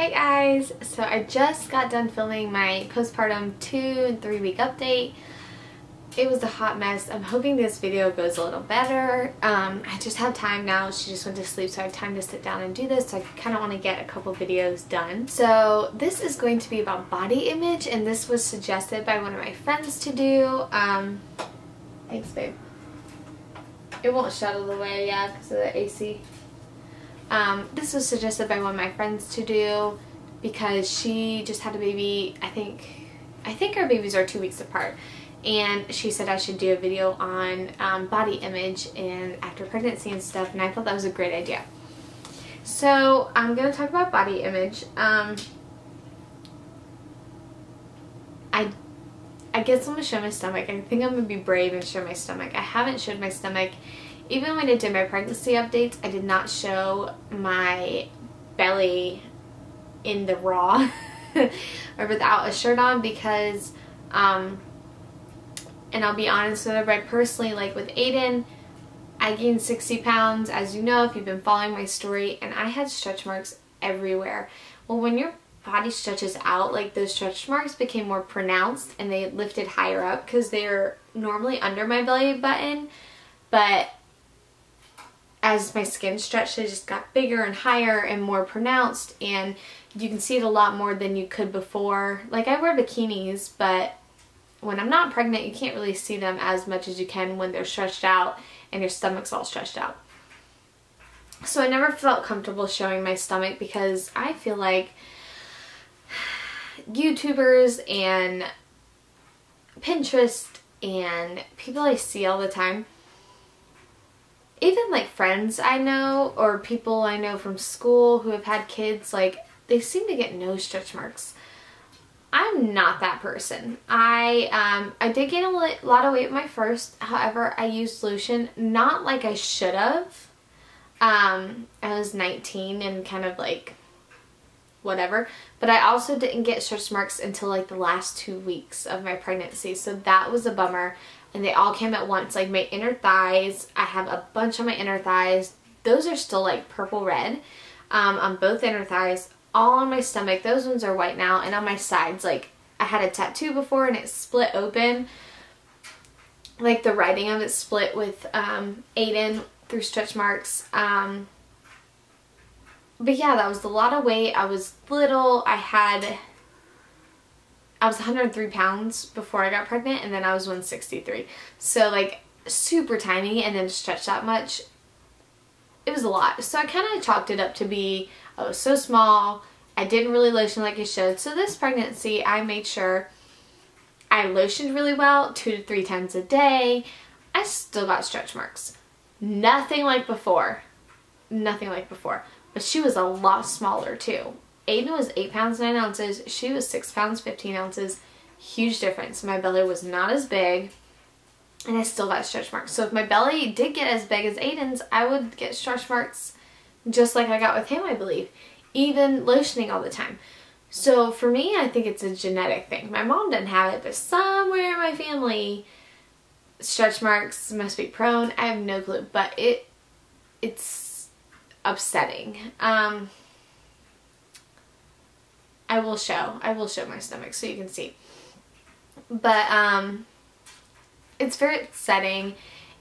Hey guys! So I just got done filming my postpartum 2 and 3 week update. It was a hot mess. I'm hoping this video goes a little better. I just have time now. She just went to sleep, so I have time to sit down and do this. So I kind of want to get a couple videos done. So this is going to be about body image, and this was suggested by one of my friends to do. Thanks, babe. It won't shut all the way, yeah, because of the AC. This was suggested by one of my friends to do because she just had a baby. I think our babies are 2 weeks apart, and she said I should do a video on body image and after pregnancy and stuff, and I thought that was a great idea. So I'm gonna talk about body image. I guess I'm gonna show my stomach. I think I'm gonna be brave and show my stomach. I haven't showed my stomach. Even when I did my pregnancy updates, I did not show my belly in the raw or without a shirt on because, and I'll be honest with everybody, personally, like with Aiden, I gained 60 pounds, as you know if you've been following my story, and I had stretch marks everywhere. Well, when your body stretches out, like those stretch marks became more pronounced and they lifted higher up because they're normally under my belly button, but as my skin stretched, they just got bigger and higher and more pronounced, and you can see it a lot more than you could before. Like, I wear bikinis, but when I'm not pregnant, you can't really see them as much as you can when they're stretched out and your stomach's all stretched out. So I never felt comfortable showing my stomach because I feel like YouTubers and Pinterest and people I see all the time, even like friends I know or people I know from school who have had kids, like they seem to get no stretch marks. I'm not that person. I did gain a lot of weight with my first. However, I used lotion, not like I should have. I was 19 and kind of like whatever, but I also didn't get stretch marks until like the last 2 weeks of my pregnancy, so that was a bummer. And they all came at once. Like my inner thighs, I have a bunch on my inner thighs. Those are still like purple red on both inner thighs. All on my stomach, those ones are white now. And on my sides, like I had a tattoo before and it split open. Like the writing of it split with Aiden through stretch marks. But yeah, that was a lot of weight. I was little. I was 103 pounds before I got pregnant, and then I was 163. So like super tiny, and then stretched that much. It was a lot. So I kind of chalked it up to be, I was so small, I didn't really lotion like I should. So this pregnancy, I made sure I lotioned really well 2 to 3 times a day. I still got stretch marks. Nothing like before. Nothing like before. But she was a lot smaller too. Aiden was 8 pounds 9 ounces. She was 6 pounds 15 ounces. Huge difference. My belly was not as big, and I still got stretch marks. So if my belly did get as big as Aiden's, I would get stretch marks just like I got with him, I believe. Even lotioning all the time. So for me, I think it's a genetic thing. My mom didn't have it, but somewhere in my family, stretch marks must be prone. I have no clue, but it's upsetting. I will show my stomach so you can see. But it's very upsetting,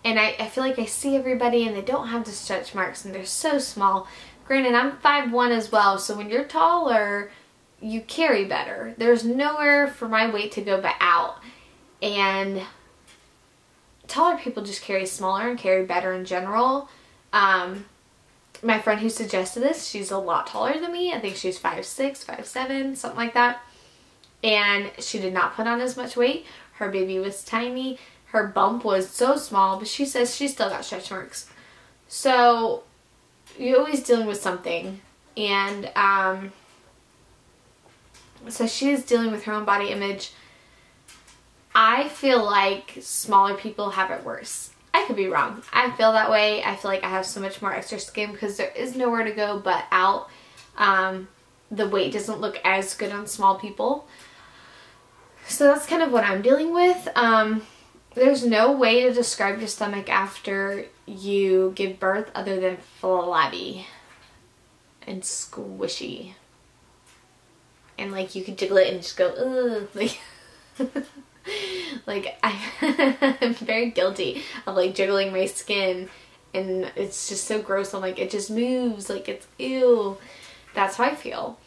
and I feel like I see everybody and they don't have the stretch marks and they're so small. Granted, I'm 5'1" as well, so when you're taller, you carry better. There's nowhere for my weight to go but out. And taller people just carry smaller and carry better in general. My friend who suggested this, she's a lot taller than me. I think she's 5'6", 5'7", something like that. And she did not put on as much weight. Her baby was tiny. Her bump was so small, but she says she still got stretch marks. So you're always dealing with something. And so she is dealing with her own body image. I feel like smaller people have it worse. I could be wrong. I feel that way. I feel like I have so much more extra skin because there is nowhere to go but out. The weight doesn't look as good on small people. So that's kind of what I'm dealing with. There's no way to describe your stomach after you give birth other than flabby and squishy. and like you could jiggle it and just go, ugh, like like I'm very guilty of like jiggling my skin, and it's just so gross. I'm like, it just moves, like it's ew. That's how I feel.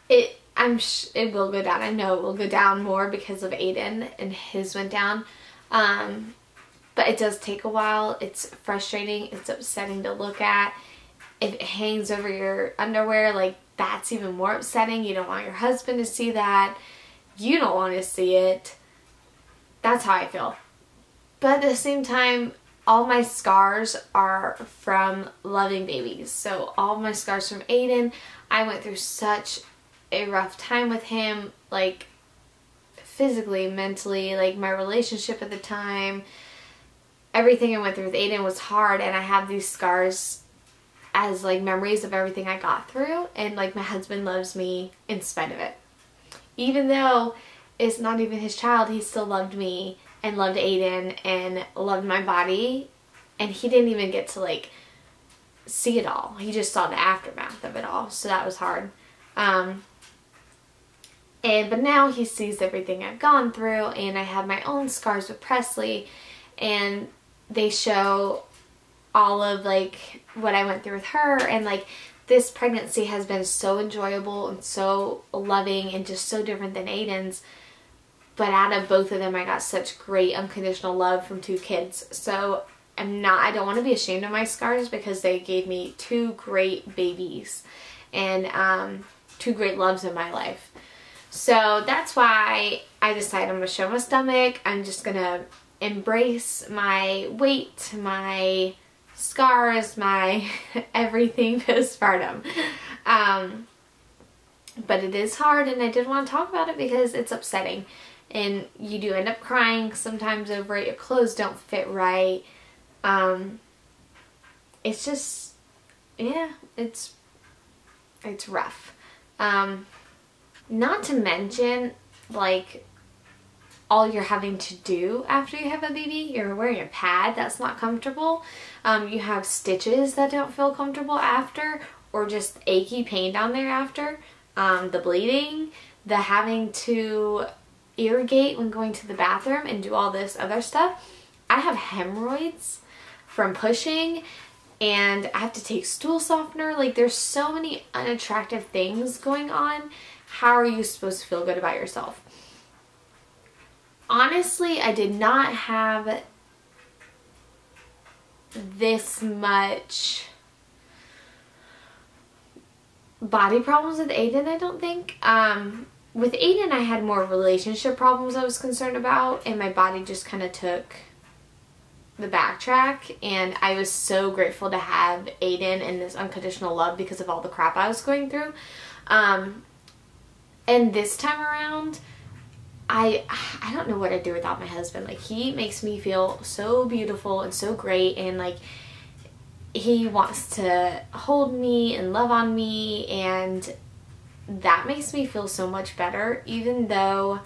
It will go down. I know it will go down more because of Aiden, and his went down. But it does take a while. It's frustrating. It's upsetting to look at. If it hangs over your underwear, like that's even more upsetting. You don't want your husband to see that. You don't want to see it. That's how I feel. But at the same time, all my scars are from loving babies. So all my scars from Aiden, I went through such a rough time with him, like physically, mentally, like my relationship at the time. Everything I went through with Aiden was hard, and I have these scars as like memories of everything I got through, and like my husband loves me in spite of it. Even though it's not even his child, he still loved me and loved Aiden and loved my body, and he didn't even get to like see it all. He just saw the aftermath of it all, so that was hard. But now he sees everything I've gone through, and I have my own scars with Presley, and they show all of like what I went through with her, and like this pregnancy has been so enjoyable and so loving and just so different than Aiden's. But out of both of them, I got such great unconditional love from 2 kids. So I don't want to be ashamed of my scars, because they gave me 2 great babies and 2 great loves in my life. So that's why I decided I'm going to show my stomach. I'm just going to embrace my weight, my scars, my everything postpartum. But it is hard, and I did want to talk about it because it's upsetting. And you do end up crying sometimes over it. Your clothes don't fit right. It's just, yeah, it's rough. Not to mention, like, all you're having to do after you have a baby. You're wearing a pad that's not comfortable. You have stitches that don't feel comfortable after, or just achy pain down there after. The bleeding, the having to irrigate when going to the bathroom and do all this other stuff. I have hemorrhoids from pushing, and I have to take stool softener. Like, there's so many unattractive things going on. How are you supposed to feel good about yourself? Honestly, I did not have this much body problems with Aiden, I don't think. With Aiden, I had more relationship problems I was concerned about, and my body just kind of took the backtrack, and I was so grateful to have Aiden and this unconditional love because of all the crap I was going through. And this time around, I don't know what I'd do without my husband. Like, he makes me feel so beautiful and so great, and like he wants to hold me and love on me, and that makes me feel so much better, even though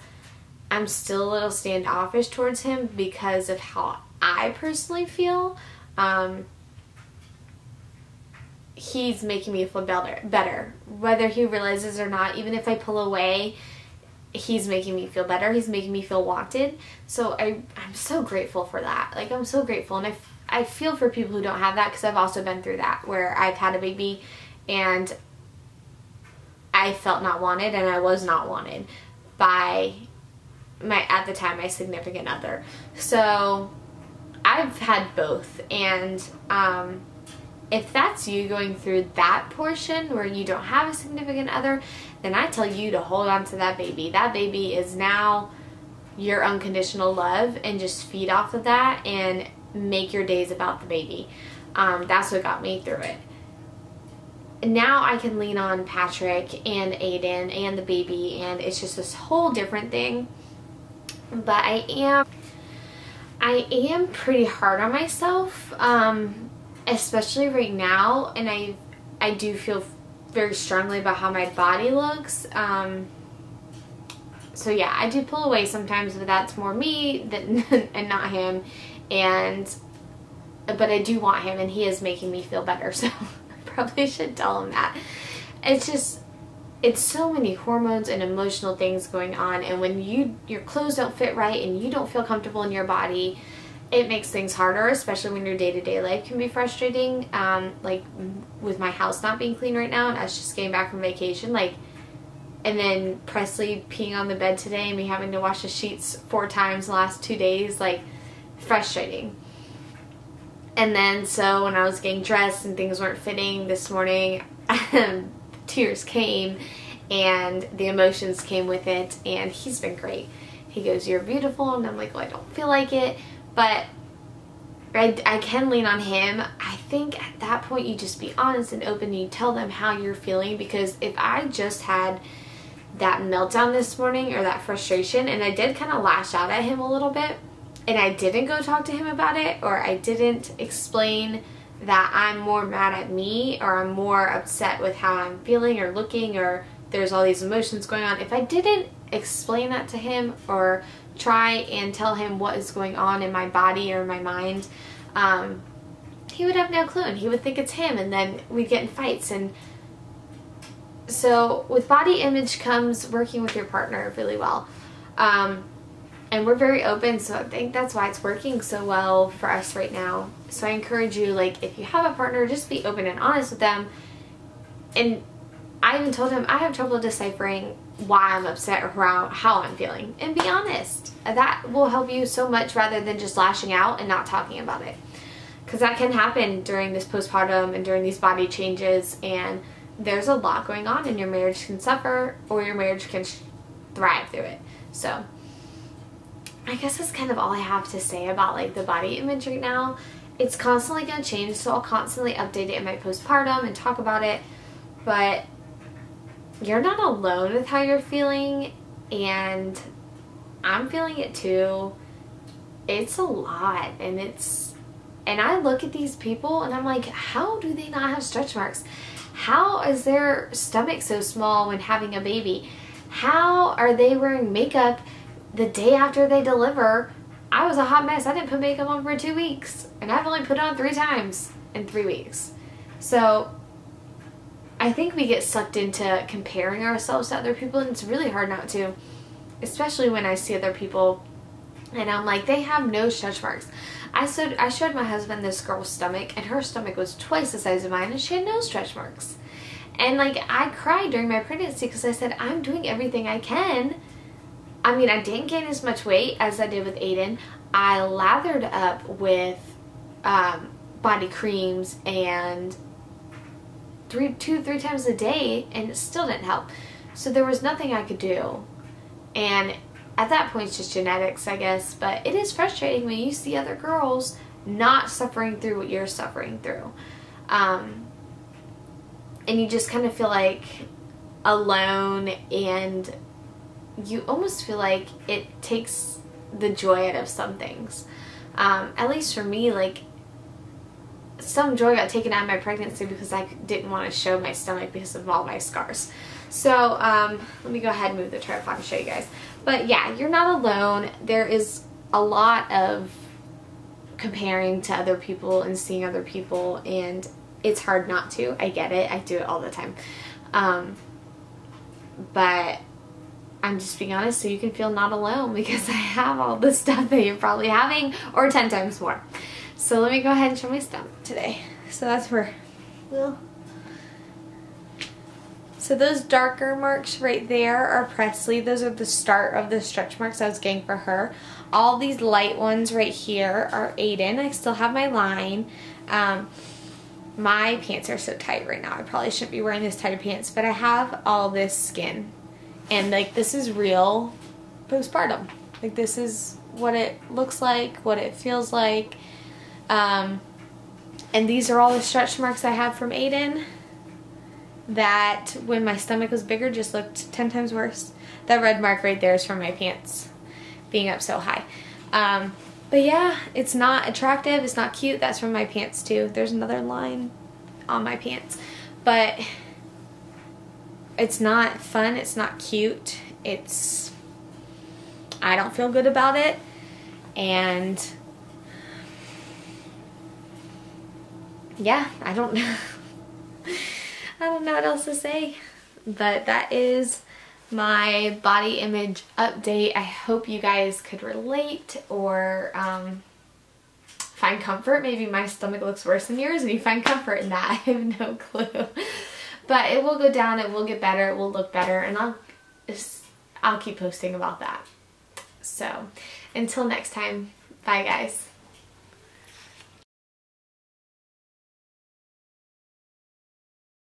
I'm still a little standoffish towards him because of how I personally feel. He's making me feel better, whether he realizes or not. Even if I pull away, he's making me feel better. He's making me feel wanted. So I'm so grateful for that. Like, I'm so grateful, and I feel for people who don't have that, because I've also been through that, where I've had a baby and I felt not wanted, and I was not wanted by at the time, my significant other. So I've had both, and if that's you going through that portion where you don't have a significant other, then I tell you to hold on to that baby. That baby is now your unconditional love, and just feed off of that and make your days about the baby. That's what got me through it. Now I can lean on Patrick and Aiden and the baby, and it's just this whole different thing. But I am pretty hard on myself, especially right now, and I do feel very strongly about how my body looks. So yeah, I do pull away sometimes, but that's more me and not him. But I do want him, and he is making me feel better, so I probably should tell him that. it's just, it's so many hormones and emotional things going on, and when your clothes don't fit right and you don't feel comfortable in your body, it makes things harder, especially when your day-to-day life can be frustrating. Like with my house not being clean right now, and us just getting back from vacation, like, and then Presley peeing on the bed today and me having to wash the sheets 4 times the last 2 days, like, frustrating. And then so when I was getting dressed and things weren't fitting this morning, tears came and the emotions came with it, and he's been great. He goes, "You're beautiful," and I'm like, "Well, I don't feel like it," but I can lean on him. I think at that point you just be honest and open and you tell them how you're feeling, because if I just had that meltdown this morning or that frustration, and I did kind of lash out at him a little bit, and I didn't go talk to him about it, or I didn't explain that I'm more mad at me, or I'm more upset with how I'm feeling or looking, or there's all these emotions going on, if I didn't explain that to him or try and tell him what is going on in my body or my mind, he would have no clue, and he would think it's him, and then we'd get in fights. And so with body image comes working with your partner really well. And we're very open, so I think that's why it's working so well for us right now. So I encourage you, like, if you have a partner, just be open and honest with them. And I even told him I have trouble deciphering why I'm upset or how I'm feeling. And be honest. That will help you so much rather than just lashing out and not talking about it. Because that can happen during this postpartum and during these body changes, and there's a lot going on, and your marriage can suffer or your marriage can thrive through it. So I guess that's kind of all I have to say about, like, the body image right now. It's constantly going to change, so I'll constantly update it in my postpartum and talk about it. But you're not alone with how you're feeling, and I'm feeling it too. It's a lot, and I look at these people and I'm like, how do they not have stretch marks? How is their stomach so small when having a baby? How are they wearing makeup the day after they deliver? I was a hot mess. I didn't put makeup on for 2 weeks, and I've only put it on 3 times in 3 weeks. So I think we get sucked into comparing ourselves to other people, and it's really hard not to, especially when I see other people and I'm like, they have no stretch marks. I showed my husband this girl's stomach, and her stomach was twice the size of mine, and she had no stretch marks. And, like, I cried during my pregnancy because I said, I'm doing everything I can. I mean, I didn't gain as much weight as I did with Aiden. I lathered up with body creams and 3 times a day, and it still didn't help. So there was nothing I could do. And at that point, it's just genetics, I guess. But it is frustrating when you see other girls not suffering through what you're suffering through. And you just kind of feel like alone, and you almost feel like it takes the joy out of some things. At least for me, like, some joy got taken out of my pregnancy because I didn't want to show my stomach because of all my scars. So let me go ahead and move the tripod and show you guys. But yeah, you're not alone. There is a lot of comparing to other people and seeing other people, and it's hard not to. I get it. I do it all the time. But I'm just being honest so you can feel not alone, because I have all the stuff that you're probably having, or 10 times more. So let me go ahead and show my stomach today. So that's where, well, so those darker marks right there are Presley. Those are the start of the stretch marks I was getting for her. All these light ones right here are Aiden. I still have my line. My pants are so tight right now. I probably shouldn't be wearing this tight of pants, but I have all this skin. And, like, this is real postpartum. Like, this is what it looks like, what it feels like. And these are all the stretch marks I have from Aiden that when my stomach was bigger just looked 10 times worse. That red mark right there is from my pants being up so high. But yeah, it's not attractive, it's not cute. That's from my pants too. There's another line on my pants. But it's not fun, it's not cute. I don't feel good about it. And yeah, I don't know. I don't know what else to say. But that is my body image update. I hope you guys could relate or find comfort. Maybe my stomach looks worse than yours and you find comfort in that. I have no clue. But it will go down, it will get better, it will look better, and I'll keep posting about that. So until next time, bye guys.